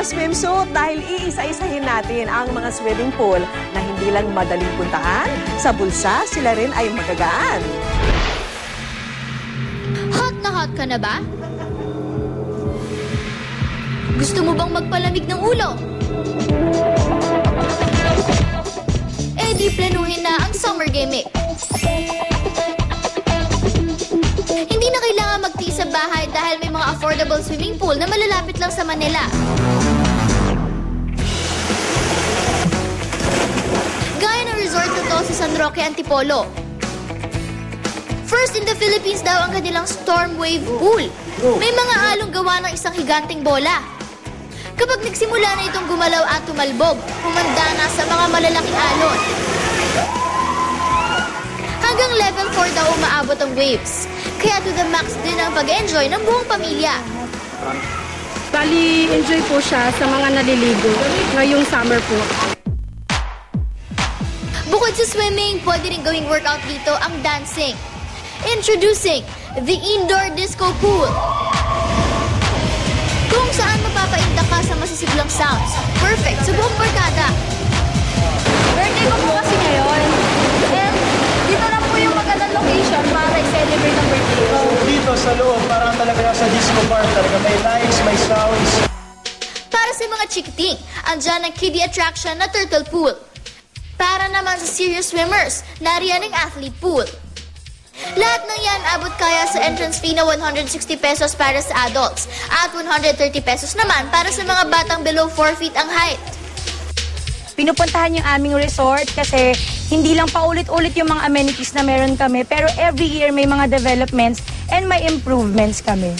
mga swimsuit dahil iisa-isahin natin ang mga swimming pool na hindi lang madaling puntahan, sa bulsa sila rin ay magagaan. Hot na hot ka na ba? Gusto mo bang magpalamig ng ulo? Eh di planuhin na ang summer gaming. Hindi na kailangan magtiis sa bahay dahil may mga affordable swimming pool na malalapit lang sa Manila. Gaya ng resort na to sa San Roque, Antipolo. First in the Philippines daw ang kanilang storm wave pool. May mga along gawa ng isang higanting bola. Kapag nagsimula na itong gumalaw at tumalbog, humanda na sa mga malalaking alon. Hanggang level 4 daw umaabot ang waves. Kaya to the max din ang pag-enjoy ng buong pamilya. Bali, enjoy po siya sa mga naliligo ngayong summer po. Bukod sa swimming, pwede rin gawing workout dito ang dancing. Introducing the Indoor Disco Pool. Kung saan mapapainda ka sa masisiglang sounds. Perfect sa buong barkada. Birthday ko po kasi ngayon. And dito lang po yung magandang location para i-celebrate ang birthday ko. Dito sa loob, parang talaga sa disco bar talaga. May lights, may sounds. Para sa mga chikiting, andyan ang kiddie attraction na turtle pool. Para naman sa serious swimmers, nariyan ang athlete pool. Lahat ng yan abot kaya sa entrance fee na 160 pesos para sa adults at 130 pesos naman para sa mga batang below 4 feet ang height. Pinupuntahan yung aming resort kasi hindi lang paulit-ulit yung mga amenities na meron kami, pero every year may mga developments and may improvements kami.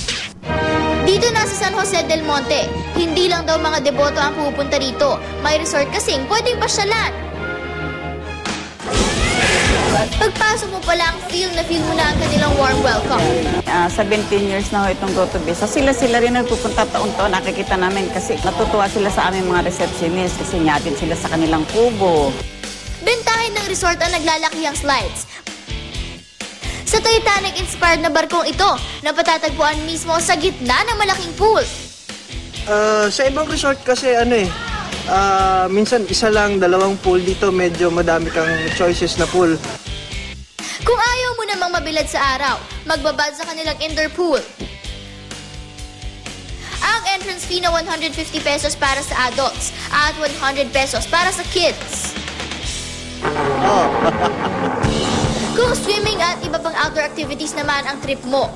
Dito na sa San Jose del Monte, hindi lang daw mga deboto ang pupunta rito. May resort kasing pwedeng pasyalan. Pagpasok mo pa lang, feel mo na ang kanilang warm welcome. 17 years na ho itong Go to Visa. Sila rin nagpupunta taon-taon. Nakikita namin kasi natutuwa sila sa aming mga receptionist kasi nyatin sila sa kanilang kubo. Bentahin ng resort ang naglalakihang slides. Sa Titanic-inspired na barkong ito, napatatagpuan mismo sa gitna ng malaking pool. Sa ibang resort kasi minsan isa lang, dalawang pool. Dito medyo madami kang choices na pool. Kung ayaw mo namang mabilad sa araw, magbabad sa kanilang indoor pool. Ang entrance fee na 150 pesos para sa adults at 100 pesos para sa kids. Kung swimming at iba pang outdoor activities naman ang trip mo,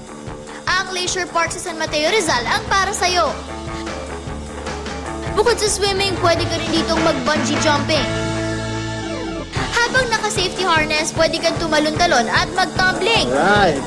ang leisure park sa San Mateo, Rizal ang para sa'yo. Bukod sa swimming, pwede ka rin ditong mag-bungee jumping. Habang naka-safety harness, pwede kang tumalon-talon at mag-tumbling. Right.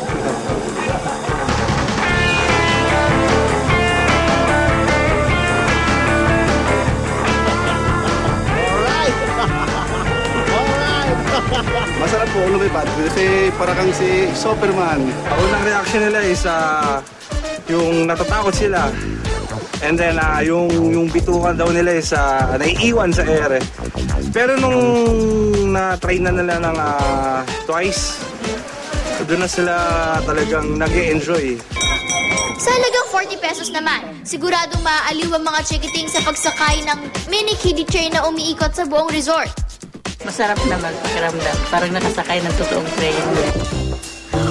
Masarap po lumipad kasi para kang si Superman. Unang reaction nila is yung natatakot sila. And then yung bitukan daw nila is naiiwan sa ere. Pero nung na-try na nila ng twice, doon na sila talagang nag-e-enjoy. Sa halagang 40 pesos naman, siguradong maaaliw ang mga chikiting sa pagsakay ng mini kiddie train na umiikot sa buong resort. Masarap naman pakiramdam. Parang nakasakay ng totoong train.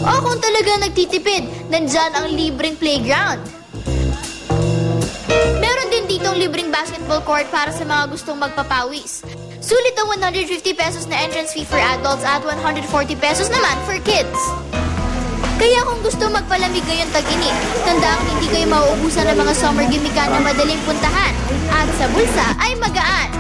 O kung talaga nagtitipid, nandyan ang libreng playground. Meron din ditong libreng basketball court para sa mga gustong magpapawis. Sulit ang 150 pesos na entrance fee for adults at 140 pesos naman for kids. Kaya kung gusto magpalamig ngayong tag-init, tandaan hindi kayo mauubusan ng mga summer gimikan na madaling puntahan. At sa bulsa ay magaan.